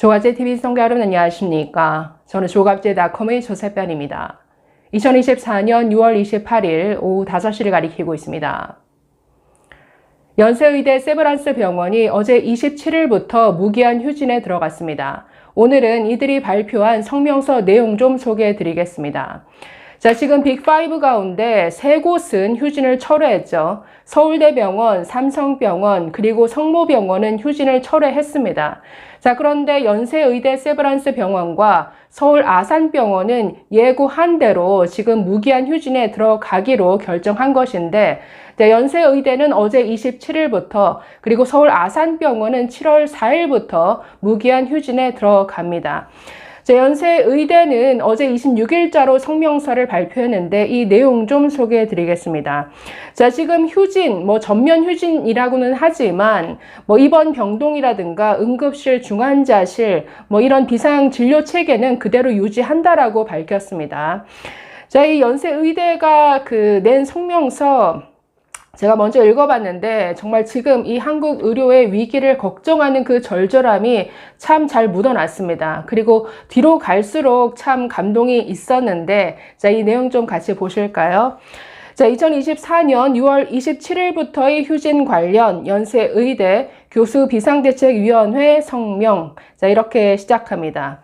조갑제TV 시청자 여러분 안녕하십니까? 저는 조갑제닷컴의 조세변입니다. 2024년 6월 28일 오후 5시를 가리키고 있습니다. 연세의대 세브란스 병원이 어제 27일부터 무기한 휴진에 들어갔습니다. 오늘은 이들이 발표한 성명서 내용 좀 소개해 드리겠습니다. 자, 지금 빅5 가운데 3곳은 휴진을 철회했죠. 서울대병원, 삼성병원, 그리고 성모병원은 휴진을 철회했습니다. 자, 그런데 연세의대 세브란스 병원과 서울 아산병원은 예고한 대로 지금 무기한 휴진에 들어가기로 결정한 것인데, 연세의대는 어제 27일부터 그리고 서울 아산병원은 7월 4일부터 무기한 휴진에 들어갑니다. 연세의대는 어제 26일자로 성명서를 발표했는데 이 내용 좀 소개해 드리겠습니다. 자, 지금 휴진, 전면 휴진이라고는 하지만 입원 병동이라든가 응급실, 중환자실, 이런 비상 진료 체계는 그대로 유지한다라고 밝혔습니다. 자, 이 연세의대가 낸 성명서 제가 먼저 읽어봤는데 정말 지금 이 한국 의료의 위기를 걱정하는 그 절절함이 참 잘 묻어났습니다. 그리고 뒤로 갈수록 참 감동이 있었는데, 자, 이 내용 좀 같이 보실까요? 자, 2024년 6월 27일부터의 휴진 관련 연세의대 교수 비상대책위원회 성명. 자, 이렇게 시작합니다.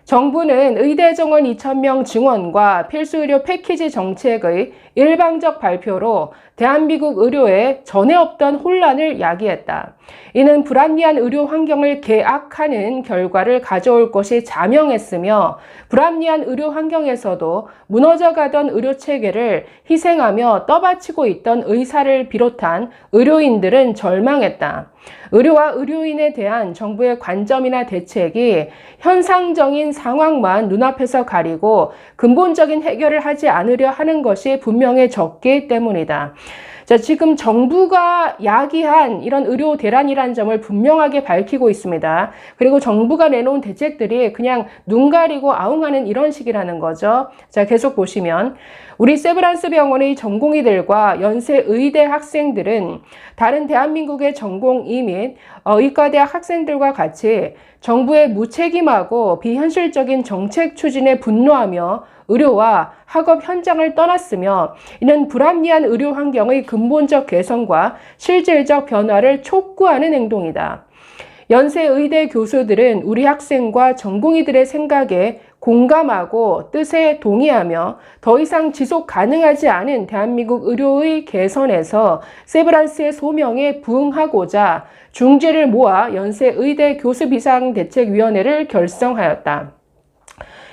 정부는 의대 정원 2,000명 증원과 필수의료 패키지 정책의 일방적 발표로 대한민국 의료에 전에 없던 혼란을 야기했다. 이는 불합리한 의료 환경을 개악하는 결과를 가져올 것이 자명했으며 불합리한 의료 환경에서도 무너져가던 의료 체계를 희생하며 떠받치고 있던 의사를 비롯한 의료인들은 절망했다. 의료와 의료인에 대한 정부의 관점이나 대책이 현상적인 상황만 눈앞에서 가리고 근본적인 해결을 하지 않으려 하는 것이 분명해졌기 때문이다. 자, 지금 정부가 야기한 이런 의료 대란이라는 점을 분명하게 밝히고 있습니다. 그리고 정부가 내놓은 대책들이 그냥 눈 가리고 아웅하는 이런 식이라는 거죠. 자, 계속 보시면 우리 세브란스 병원의 전공의들과 연세의대 학생들은 다른 대한민국의 전공의 및 의과대학 학생들과 같이 정부의 무책임하고 비현실적인 정책 추진에 분노하며 의료와 학업 현장을 떠났으며 이는 불합리한 의료 환경의 근본적 개선과 실질적 변화를 촉구하는 행동이다. 연세의대 교수들은 우리 학생과 전공의들의 생각에 공감하고 뜻에 동의하며 더 이상 지속 가능하지 않은 대한민국 의료의 개선에서 세브란스의 소명에 부응하고자 중재를 모아 연세의대 교수비상대책위원회를 결성하였다.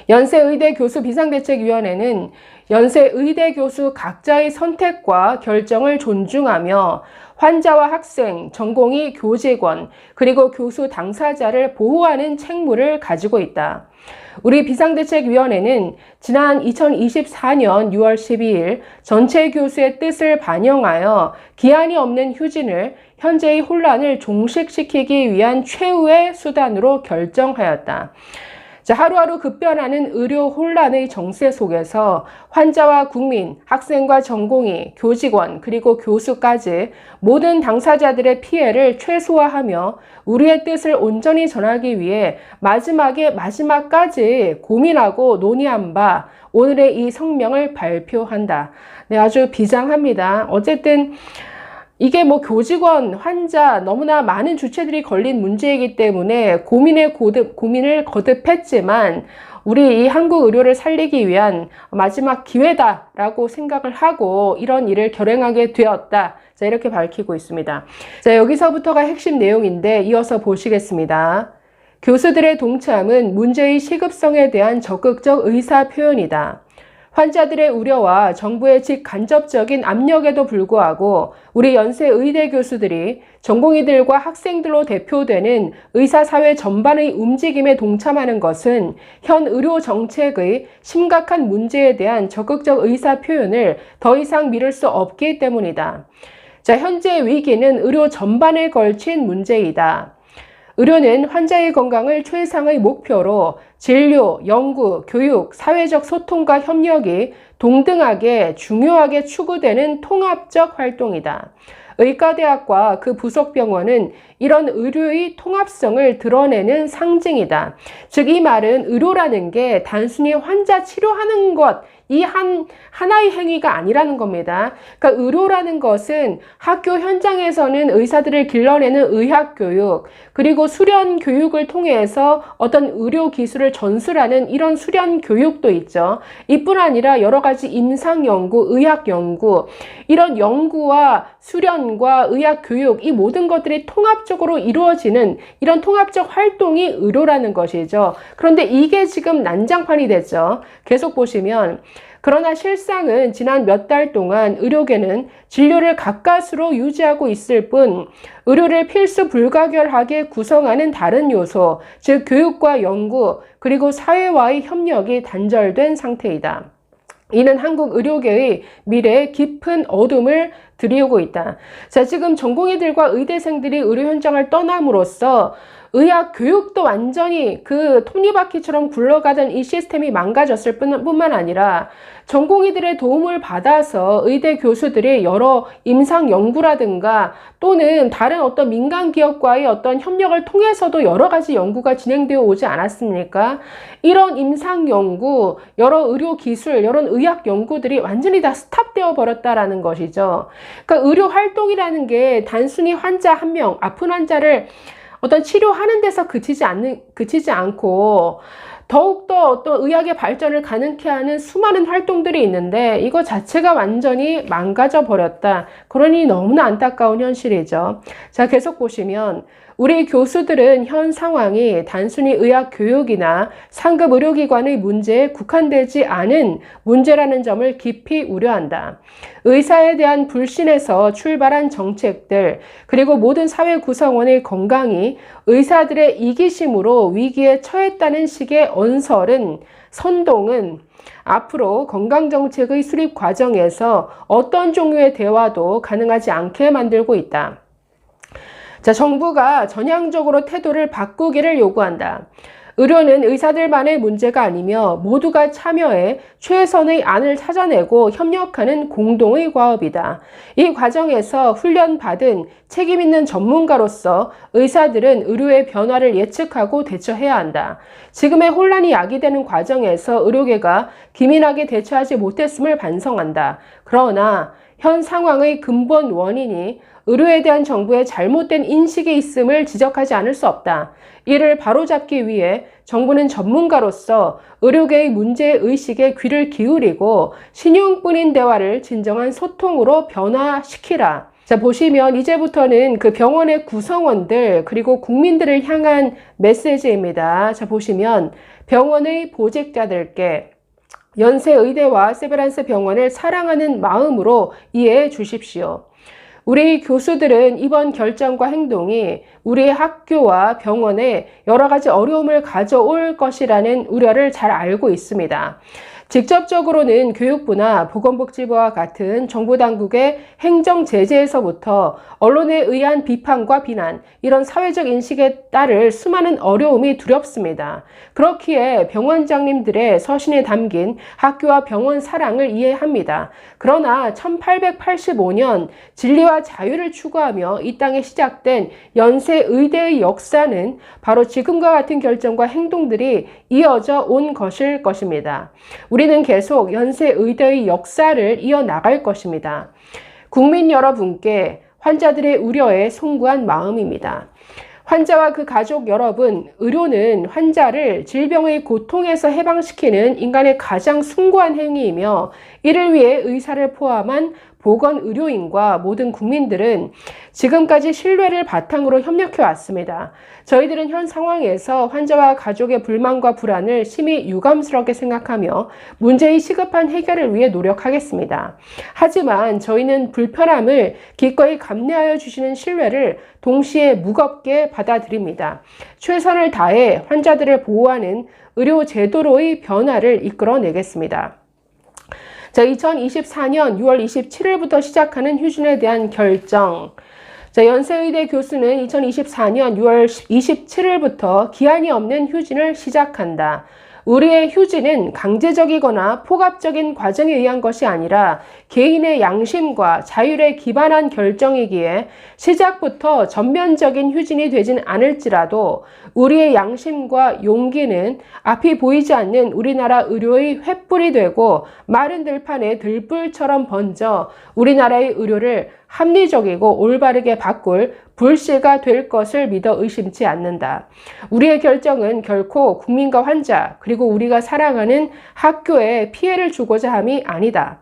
연세의대 교수비상대책위원회는 연세의대 교수 각자의 선택과 결정을 존중하며 환자와 학생, 전공의 교직원, 그리고 교수 당사자를 보호하는 책무를 가지고 있다. 우리 비상대책위원회는 지난 2024년 6월 12일 전체 교수의 뜻을 반영하여 기한이 없는 휴진을 현재의 혼란을 종식시키기 위한 최후의 수단으로 결정하였다. 자, 하루하루 급변하는 의료 혼란의 정세 속에서 환자와 국민, 학생과 전공의, 교직원, 그리고 교수까지 모든 당사자들의 피해를 최소화하며 우리의 뜻을 온전히 전하기 위해 마지막까지 고민하고 논의한 바 오늘의 이 성명을 발표한다. 네, 아주 비장합니다. 어쨌든 이게 교직원, 환자, 너무나 많은 주체들이 걸린 문제이기 때문에 고민을 거듭했지만 우리 이 한국 의료를 살리기 위한 마지막 기회다라고 생각을 하고 이런 일을 결행하게 되었다. 자, 이렇게 밝히고 있습니다. 자, 여기서부터가 핵심 내용인데 이어서 보시겠습니다. 교수들의 동참은 문제의 시급성에 대한 적극적 의사 표현이다. 환자들의 우려와 정부의 직간접적인 압력에도 불구하고 우리 연세의대 교수들이 전공의들과 학생들로 대표되는 의사사회 전반의 움직임에 동참하는 것은 현 의료 정책의 심각한 문제에 대한 적극적 의사 표현을 더 이상 미룰 수 없기 때문이다. 자, 현재 위기는 의료 전반에 걸친 문제이다. 의료는 환자의 건강을 최상의 목표로 진료, 연구, 교육, 사회적 소통과 협력이 동등하게 중요하게 추구되는 통합적 활동이다. 의과대학과 그 부속 병원은 이런 의료의 통합성을 드러내는 상징이다. 즉, 이 말은 의료라는 게 단순히 환자 치료하는 것, 이 하나의 행위가 아니라는 겁니다. 그러니까 의료라는 것은 학교 현장에서는 의사들을 길러내는 의학교육, 그리고 수련 교육을 통해서 어떤 의료 기술을 전수라는 이런 수련 교육도 있죠. 이뿐 아니라 여러 가지 임상 연구, 의학 연구, 이런 연구와 수련과 의학 교육, 이 모든 것들이 통합적으로 이루어지는 이런 통합적 활동이 의료라는 것이죠. 그런데 이게 지금 난장판이 됐죠. 계속 보시면, 그러나 실상은 지난 몇 달 동안 의료계는 진료를 가까스로 유지하고 있을 뿐 의료를 필수 불가결하게 구성하는 다른 요소, 즉 교육과 연구, 그리고 사회와의 협력이 단절된 상태이다. 이는 한국 의료계의 미래에 깊은 어둠을 들이우고 있다. 자, 지금 전공의들과 의대생들이 의료 현장을 떠남으로써 의학 교육도 완전히 그 톱니바퀴처럼 굴러가던 이 시스템이 망가졌을 뿐만 아니라 전공의들의 도움을 받아서 의대 교수들이 여러 임상 연구라든가 또는 다른 어떤 민간 기업과의 어떤 협력을 통해서도 여러 가지 연구가 진행되어 오지 않았습니까? 이런 임상 연구, 여러 의료 기술, 여러 의학 연구들이 완전히 다 스탑되어 버렸다라는 것이죠. 그러니까 의료 활동이라는 게 단순히 환자 한 명, 아픈 환자를 어떤 치료하는 데서 그치지 않고 더욱더 어떤 의학의 발전을 가능케 하는 수많은 활동들이 있는데 이거 자체가 완전히 망가져 버렸다. 그러니 너무나 안타까운 현실이죠. 자, 계속 보시면 우리 교수들은 현 상황이 단순히 의학 교육이나 상급 의료기관의 문제에 국한되지 않은 문제라는 점을 깊이 우려한다. 의사에 대한 불신에서 출발한 정책들, 그리고 모든 사회 구성원의 건강이 의사들의 이기심으로 위기에 처했다는 식의 선동은 앞으로 건강정책의 수립 과정에서 어떤 종류의 대화도 가능하지 않게 만들고 있다. 자, 정부가 전향적으로 태도를 바꾸기를 요구한다. 의료는 의사들만의 문제가 아니며 모두가 참여해 최선의 안을 찾아내고 협력하는 공동의 과업이다. 이 과정에서 훈련받은 책임 있는 전문가로서 의사들은 의료의 변화를 예측하고 대처해야 한다. 지금의 혼란이 야기되는 과정에서 의료계가 기민하게 대처하지 못했음을 반성한다. 그러나 현 상황의 근본 원인이 의료에 대한 정부의 잘못된 인식이 있음을 지적하지 않을 수 없다. 이를 바로잡기 위해 정부는 전문가로서 의료계의 문제의식에 귀를 기울이고 신용뿐인 대화를 진정한 소통으로 변화시키라. 자, 보시면 이제부터는 그 병원의 구성원들 그리고 국민들을 향한 메시지입니다. 자, 보시면 병원의 보직자들께 연세의대와 세브란스 병원을 사랑하는 마음으로 이해해 주십시오. 우리 교수들은 이번 결정과 행동이 우리의 학교와 병원에 여러 가지 어려움을 가져올 것이라는 우려를 잘 알고 있습니다. 직접적으로는 교육부나 보건복지부와 같은 정부 당국의 행정 제재에서부터 언론에 의한 비판과 비난, 이런 사회적 인식에 따를 수많은 어려움이 두렵습니다. 그렇기에 병원장님들의 서신에 담긴 학교와 병원 사랑을 이해합니다. 그러나 1885년 진리와 자유를 추구하며 이 땅에 시작된 연세의대의 역사는 바로 지금과 같은 결정과 행동들이 이어져 온 것일 것입니다. 우리는 계속 연세의대의 역사를 이어나갈 것입니다. 국민 여러분께 환자들의 우려에 송구한 마음입니다. 환자와 그 가족 여러분, 의료는 환자를 질병의 고통에서 해방시키는 인간의 가장 숭고한 행위이며 이를 위해 의사를 포함한 보건의료인과 모든 국민들은 지금까지 신뢰를 바탕으로 협력해 왔습니다. 저희들은 현 상황에서 환자와 가족의 불만과 불안을 심히 유감스럽게 생각하며 문제의 시급한 해결을 위해 노력하겠습니다. 하지만 저희는 불편함을 기꺼이 감내하여 주시는 신뢰를 동시에 무겁게 받아들입니다. 최선을 다해 환자들을 보호하는 의료 제도로의 변화를 이끌어내겠습니다. 자, 2024년 6월 27일부터 시작하는 휴진에 대한 결정. 자, 연세의대 교수는 2024년 6월 27일부터 기한이 없는 휴진을 시작한다. 우리의 휴지는 강제적이거나 포괄적인 과정에 의한 것이 아니라 개인의 양심과 자율에 기반한 결정이기에 시작부터 전면적인 휴진이 되진 않을지라도 우리의 양심과 용기는 앞이 보이지 않는 우리나라 의료의 횃불이 되고 마른 들판에 들불처럼 번져 우리나라의 의료를 합리적이고 올바르게 바꿀 불씨가 될 것을 믿어 의심치 않는다. 우리의 결정은 결코 국민과 환자 그리고 우리가 살아가는 학교에 피해를 주고자 함이 아니다.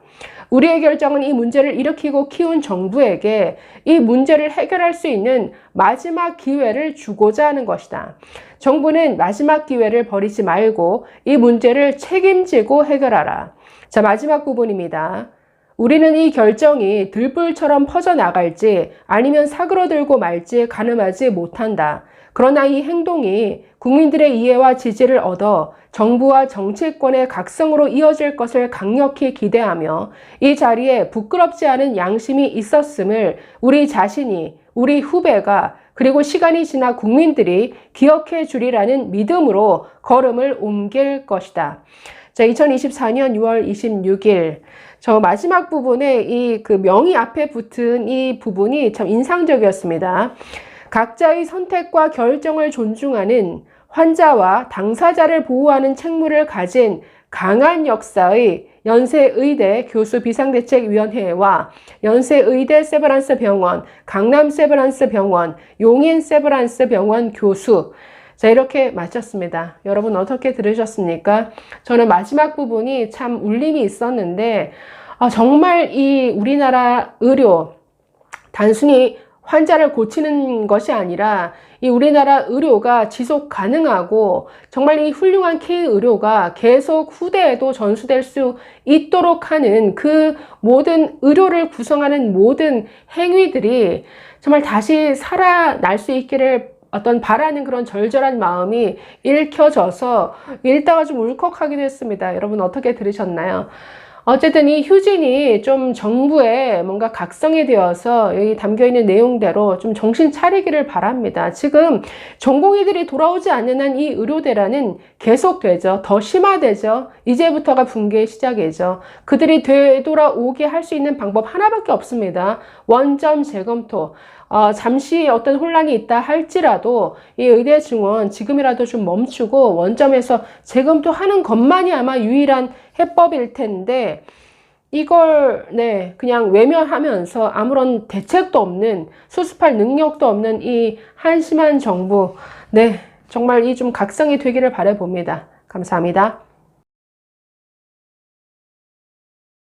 우리의 결정은 이 문제를 일으키고 키운 정부에게 이 문제를 해결할 수 있는 마지막 기회를 주고자 하는 것이다. 정부는 마지막 기회를 버리지 말고 이 문제를 책임지고 해결하라. 자, 마지막 부분입니다. 우리는 이 결정이 들불처럼 퍼져나갈지 아니면 사그러들고 말지 가늠하지 못한다. 그러나 이 행동이 국민들의 이해와 지지를 얻어 정부와 정치권의 각성으로 이어질 것을 강력히 기대하며 이 자리에 부끄럽지 않은 양심이 있었음을 우리 자신이, 우리 후배가 그리고 시간이 지나 국민들이 기억해 주리라는 믿음으로 걸음을 옮길 것이다. 자, 2024년 6월 26일 저 마지막 부분에 이 그 명의 앞에 붙은 이 부분이 참 인상적이었습니다. 각자의 선택과 결정을 존중하는 환자와 당사자를 보호하는 책무를 가진 강한 역사의 연세의대 교수 비상대책위원회와 연세의대 세브란스 병원, 강남 세브란스 병원, 용인 세브란스 병원 교수 자, 이렇게 마쳤습니다. 여러분 어떻게 들으셨습니까? 저는 마지막 부분이 참 울림이 있었는데 정말 이 우리나라 의료 단순히 환자를 고치는 것이 아니라 이 우리나라 의료가 지속 가능하고 정말 이 훌륭한 K의료가 계속 후대에도 전수될 수 있도록 하는 그 모든 의료를 구성하는 모든 행위들이 정말 다시 살아날 수 있기를 어떤 바라는 그런 절절한 마음이 읽혀져서 읽다가 좀 울컥하기도 했습니다. 여러분 어떻게 들으셨나요? 어쨌든 이 휴진이 좀 정부에 뭔가 각성이 되어서 여기 담겨있는 내용대로 좀 정신 차리기를 바랍니다. 지금 전공의들이 돌아오지 않는 한 이 의료대란은 계속되죠. 더 심화되죠. 이제부터가 붕괴의 시작이죠. 그들이 되돌아오게 할 수 있는 방법 하나밖에 없습니다. 원점 재검토. 잠시 어떤 혼란이 있다 할지라도 이 의대 증원 지금이라도 좀 멈추고 원점에서 재검토하는 것만이 아마 유일한 해법일 텐데 이걸 그냥 외면하면서 아무런 대책도 없는 수습할 능력도 없는 이 한심한 정부 정말 이 좀 각성이 되기를 바라봅니다. 감사합니다.